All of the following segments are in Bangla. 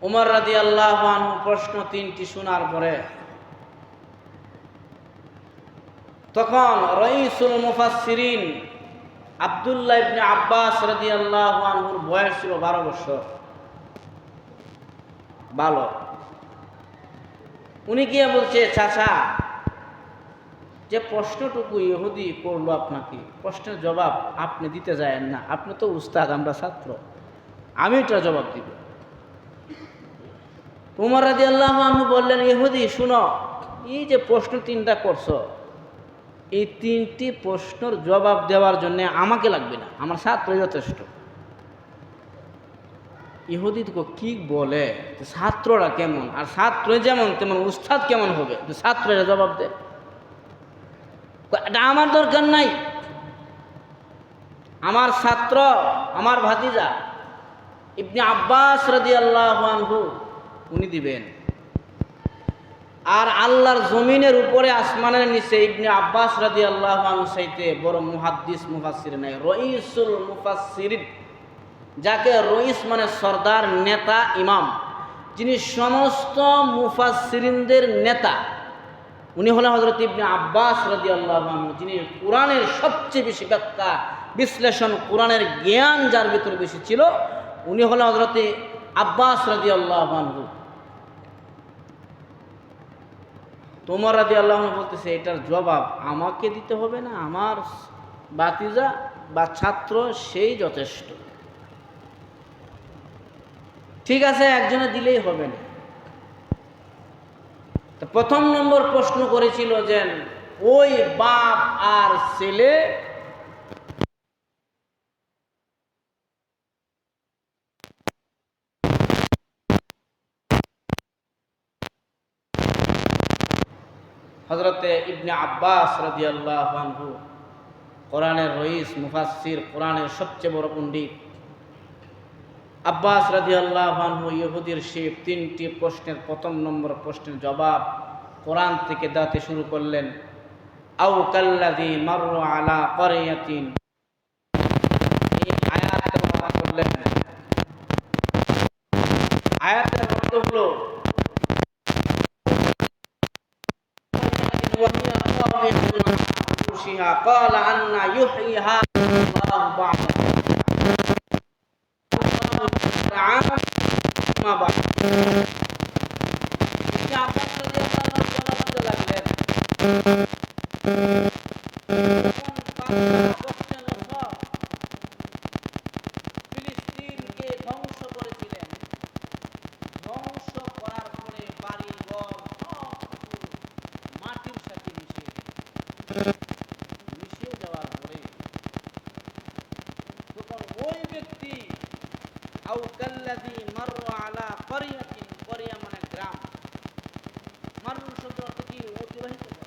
উমর রাদিয়াল্লাহু আনহু প্রশ্ন তিনটি শোনার পরে তখন রাইসুল মুফাসসিরিন আব্দুল্লাহ ইবনে আব্বাস রাদিয়াল্লাহু আনহুর বয়স ছিল 12 বছর। বালক। উনি গিয়ে বলছে, চাচা, যে প্রশ্নটুকু ইহুদি করলো আপনাকে, প্রশ্নের জবাব আপনি দিতে যায়েন না, আপনি তো উস্তাদ, আমরা ছাত্র, আমি এটা জবাব দিব। উমর রাদিয়াল্লাহু আনহু বললেন, ইহুদি শুনো, এই যে প্রশ্ন তিনটা করছো, এই তিনটি প্রশ্নের জবাব দেওয়ার জন্য আমাকে লাগবে না, আমার ছাত্র যথেষ্ট। ইহুদি তো কি বলে, ছাত্ররা কেমন, আর ছাত্র যেমন তেমন উস্তাদ কেমন হবে, ছাত্ররা জবাব দেয়, এটা আমার দরকার নাই। আমার ছাত্র, আমার ভাতিজা ইবনে আব্বাস রাদিয়াল্লাহু আনহু উনি দিবেন। আর আল্লাহর জমিনের উপরে আসমানের নিচে ইবনে আব্বাস রাদিয়াল্লাহু আনহু চাইতে বড় মুহাদ্দিস মুফাসসির নাই। রইসুল মুফাসসিরিন, যাকে রইস মানে সর্দার, নেতা, ইমাম, যিনি সমস্ত মুফাসসিরিনদের নেতা, উনি হলেন হযরত ইবনে আব্বাস রাদিয়াল্লাহু আনহু, যিনি কোরআনের সবচেয়ে বেশি ব্যাখ্যা বিশ্লেষণ, কোরআনের জ্ঞান যার ভিতরে বেশি ছিল, উনি হলেন হযরত আব্বাস রাদিয়াল্লাহু আনহু। তোমার রাদিয়াল্লাহু আনহু বলতেছে, এটার জবাব আমাকে দিতে হবে না, আমার ভাতিজা বা ছাত্র সেই যথেষ্ট। ঠিক আছে, একজনে দিলেই হবে না। তো প্রথম নম্বর প্রশ্ন করেছিল যে ওই বাপ আর ছেলে হযরতে ইবনে আব্বাস রাদিয়াল্লাহু আনহু, কোরআনের রইস মুফাসসির, কোরআনের সবচেয়ে বড় পণ্ডিত আব্বাস রাদিয়াল্লাহু আনহু ইহুদির সেই তিনটি প্রশ্নের প্রথম নম্বর প্রশ্নের জবাব কোরআন থেকে দাতে শুরু করলেন। আও কাল্লাযী মাররা আলা ক্বরিয়াতিন, এই আয়াত তেলাওয়াত করলেন। আয়াতের অর্থ হলো قال أن يحيي هذه الله بعد ما بعد। ফিলিস্তিনকে ধ্বংস করেছিলেন, ধ্বংস করার পরে বাড়ি ঘর সব মাটির সাথে মিশিয়ে যাওয়ার পরে তখন ওই ব্যক্তি, আও কাল্লাযী মাররা আলা ক্বরিয়াতিন, ক্বরিয়া মানে গ্রাম, মাররু শব্দ অর্থ কি, অতিবাহিত করা।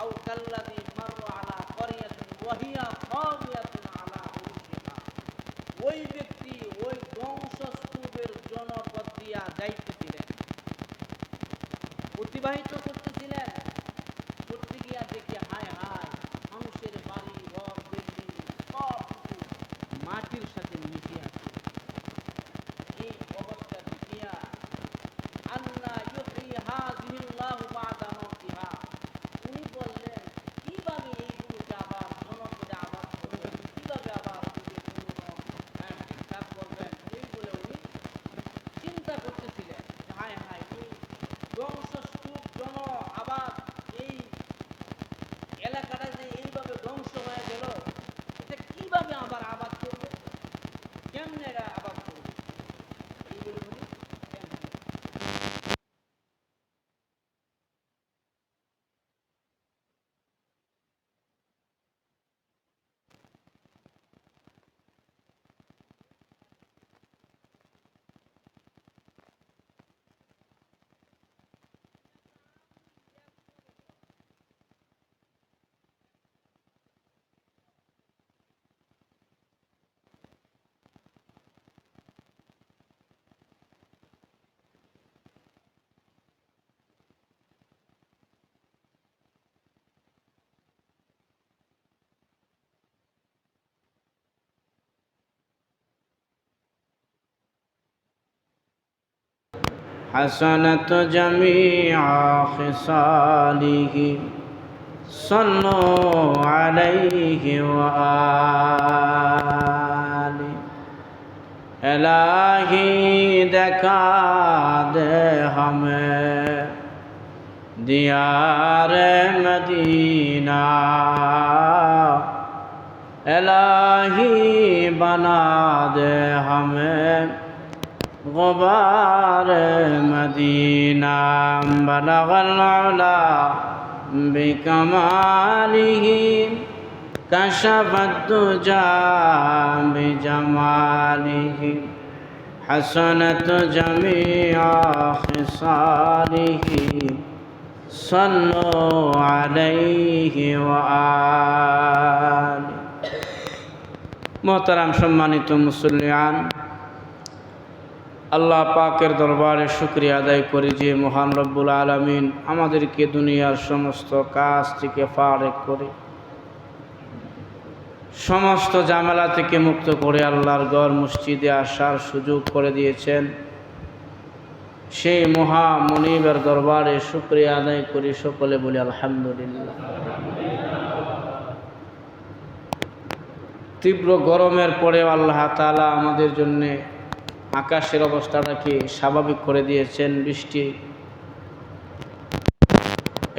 আও কাল্লাযী মাররা আলা ক্বরিয়াতিন ওয়া হিয়া খাওয়াতুন আলা উরুশিহা, ওই ব্যক্তি ওই ধ্বংসস্তূপের জনপদ দিয়া যাইতেছিলেন, অতিবাহিত করতেছিলেন, করতে গিয়া দেখি হায় হায়, মানুষের বাড়ি ঘর বিল্ডিং সব কিছু মাটির সাথে মিশে আছে। এই অবস্থা দেখিয়া আন্না ইউহয়ি হাযিহিল্লাহু বা'দা মাউতিহা, উনি বললেন, কিভাবে এইগুলোকে আবার জনপদে আবাদ করবেন, কিভাবে আবার ঠিকঠাক করবেন, এই বলে উনি চিন্তা করতেছিলেন। হায় হায়, এই ধ্বংসস্তূপ জন আবাদ, এই এলাকাটা যে এইভাবে ধ্বংস হয়ে গেল, এটা কিভাবে আবার আবাদ করবে, কেমনে এরা আবাদ করবে, এইগুলো উনি حسنت جميع خصاله صلوا عليه وآله इलाही दिखा दे हमें दियार मदीना इलाही बना दे हमें गुबार मदीना बलगल उला बिकमालिही कशफ दुजा बिजमालिही हसनत जमीअ खिसालिही सल्लु अलैहि व आलिहि। मोहतरम सम्मानित मुसल्लियान, আল্লাহ পাকের দরবারে শুকরিয়া আদায় করি যে মহান রব্বুল আলামিন আমাদেরকে দুনিয়ার সমস্ত কাজ থেকে ফারেক করে সমস্ত ঝামেলা থেকে মুক্ত করে আল্লাহর ঘর মসজিদে আসার সুযোগ করে দিয়েছেন। সেই মহা মুনিবের দরবারে শুকরিয়া আদায় করি, সকলে বলি আলহামদুলিল্লাহ। তীব্র গরমের পরেও আল্লাহ তাআলা আমাদের জন্য আকাশের অবস্থাটাকে স্বাভাবিক করে দিয়েছেন। বৃষ্টি,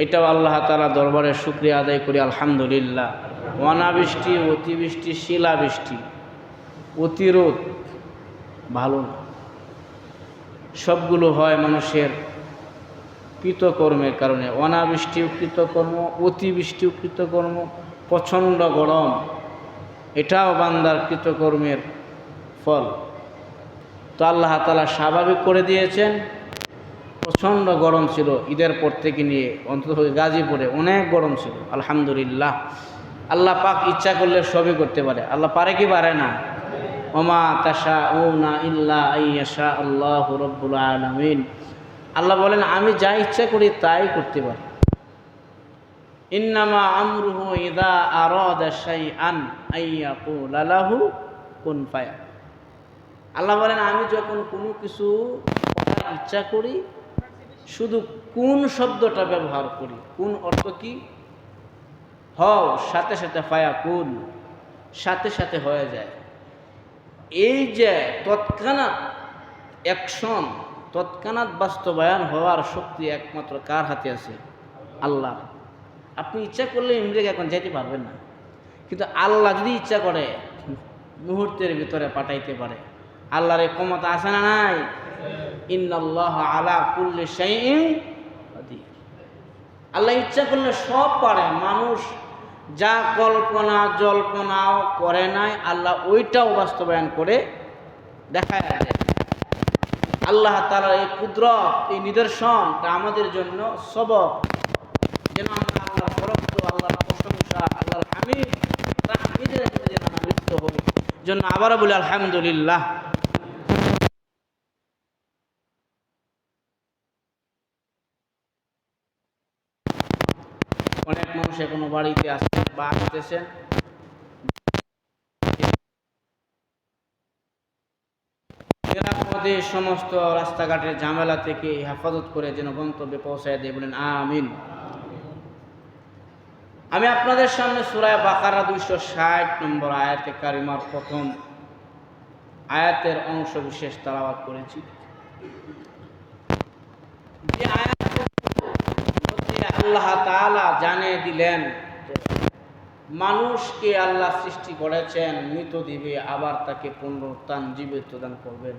এটাও আল্লাহ তাআলা দরবারে শুকরিয়া আদায় করি আলহামদুলিল্লাহ। অনাবৃষ্টি, অতিবৃষ্টি, শিলাবৃষ্টি, অতিরোধ ভালো না। সবগুলো হয় মানুষের কৃতকর্মের কারণে। অনাবৃষ্টিও কৃতকর্ম, অতিবৃষ্টিও কৃতকর্ম, প্রচণ্ড গরম এটাও বান্দার কৃতকর্মের ফল। তো আল্লাহ তাআলা স্বাভাবিক করে দিয়েছেন। প্রচণ্ড গরম ছিল ঈদের পর থেকে নিয়ে, অন্তত গাজীপুরে অনেক গরম ছিল। আলহামদুলিল্লাহ, আল্লাহ পাক ইচ্ছা করলে সবই করতে পারে। আল্লাহ পারে কি পারে না? ওমা তাশাউনা ইল্লা আইয়াশা আল্লাহু রাব্বুল আলামিন। আল্লাহ বলেন আমি যা ইচ্ছা করি তাই করতে পারি। ইন্নামা আমরুহু ইযা আরাদা শাইআন আইয়াকুলা লাহু কুন ফায়া। আল্লাহ বলেন আমি যখন কোনো কিছু করার ইচ্ছা করি শুধু কোন শব্দটা ব্যবহার করি। কোন অর্থ কি? হও, সাথে সাথে ফায়া কুন, সাথে সাথে হয়ে যায়। এই যে তৎক্ষণাৎ অ্যাকশন, তৎক্ষণাৎ বাস্তবায়ন হওয়ার শক্তি একমাত্র কার হাতে আছে? আল্লাহ। আপনি ইচ্ছা করলে ইমরেকে এখন যেতে পারবেন না, কিন্তু আল্লাহ যদি ইচ্ছা করে মুহূর্তের ভিতরে পাঠাইতে পারে। আল্লাহর এই ক্ষমতা আছে না নাই? ইন্নাল্লাহ আলা কুল্লি শাইইন কাদির। আল্লাহ ইচ্ছা করলে সব পারে। মানুষ যা কল্পনা জল্পনাও করে নাই, আল্লাহ ওইটাও বাস্তবায়ন করে দেখায় দেয়। আল্লাহ তাআলার এই কুদরত, এই নিদর্শনটা আমাদের জন্য সবক, যেন আমরা আল্লাহর বরকত, আল্লাহর প্রশংসা, আল্লাহর হামিদ তাহমিদের সাথে যেন আমরা লিপ্ত হই। জন্য আবারও বলি আলহামদুলিল্লাহ। অনেক মানুষ এখনো বাড়িতে আসছেন বা আসতেছেন। নিরাপদে সমস্ত রাস্তাঘাটের ঝামেলা থেকে হেফাজত করে যেন গন্তব্যে পৌঁছায় দিয়ে বলেন আমিন। আমি আপনাদের সামনে সূরা বাকারা 260 নম্বর আয়াতে কারিমার প্রথম আয়াতের অংশ বিশেষ তেলাওয়াত করেছি। যে আয়াতের মধ্যে আল্লাহ তাআলা জানিয়ে দিলেন মানুষকে আল্লাহ সৃষ্টি করেছেন, মৃত দিবে, আবার তাকে পুনরুত্থান জীবিত দান করবেন।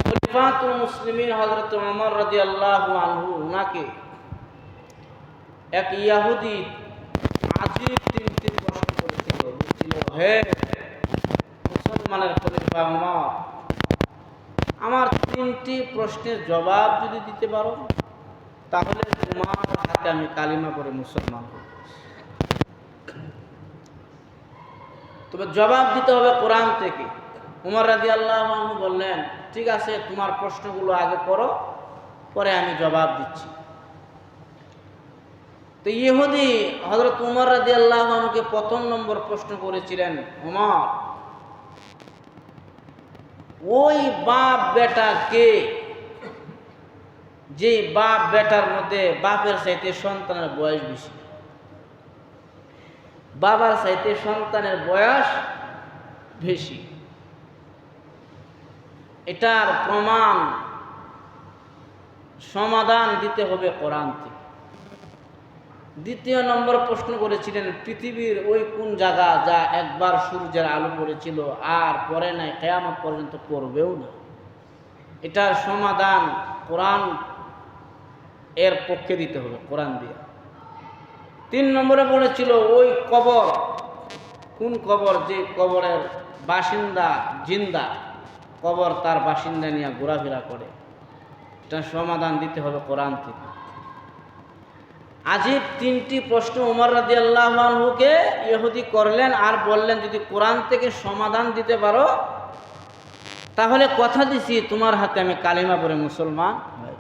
খলিফাতুল মুসলিমিন হযরত ওমর রাদিয়াল্লাহু আনহু, উনাকে এক ইহুদি আজীব তিনটি প্রশ্ন করেছিল। বলছিল, হে মুসলমানের খলিফা ওমর, আমার তিনটি প্রশ্নের জবাব যদি দিতে পারো তাহলে তোমার হাতে আমি কালিমা পড়ে মুসলমান হব। তবে জবাব দিতে হবে কোরআন থেকে। ওমর রাদিয়াল্লাহু আনহু বললেন, ঠিক আছে, তোমার প্রশ্নগুলো আগে করো, পরে আমি জবাব দিচ্ছি। তো ইহুদি হযরত ওমর রাদিয়াল্লাহু আনহুকে প্রথম নম্বর প্রশ্ন করেছিলেন, ওমর ওই বাপ বেটা কে, যে বাপ বেটার মধ্যে বাপের চাইতে সন্তানের বয়স বেশি, বাবার চাইতে সন্তানের বয়স বেশি, এটার প্রমাণ সমাধান দিতে হবে কোরআন থেকে। দ্বিতীয় নম্বর প্রশ্ন করেছিলেন, পৃথিবীর ওই কোন জায়গা যা একবার সূর্যের আলো পড়েছিল আর পরে নাই, কিয়ামত পর্যন্ত পড়বেও না? এটার সমাধান কোরআন এর পক্ষে দিতে হবে, কোরআন দিয়ে। 3 নম্বরে বলেছিল ওই কবর, কোন কবর, যে কবরের বাসিন্দা জিন্দা, কবর তার বাসিন্দা নিয়ে ঘোরাফেরা করে, এটার সমাধান দিতে হবে কোরআন থেকে। আজীব 3টি প্রশ্ন ওমর রাদিয়াল্লাহু আনহুকে ইহুদি করলেন আর বললেন, যদি কোরআন থেকে সমাধান দিতে পারো তাহলে কথা দিছি তোমার হাতে আমি কালিমা পড়ে মুসলমান হয়ে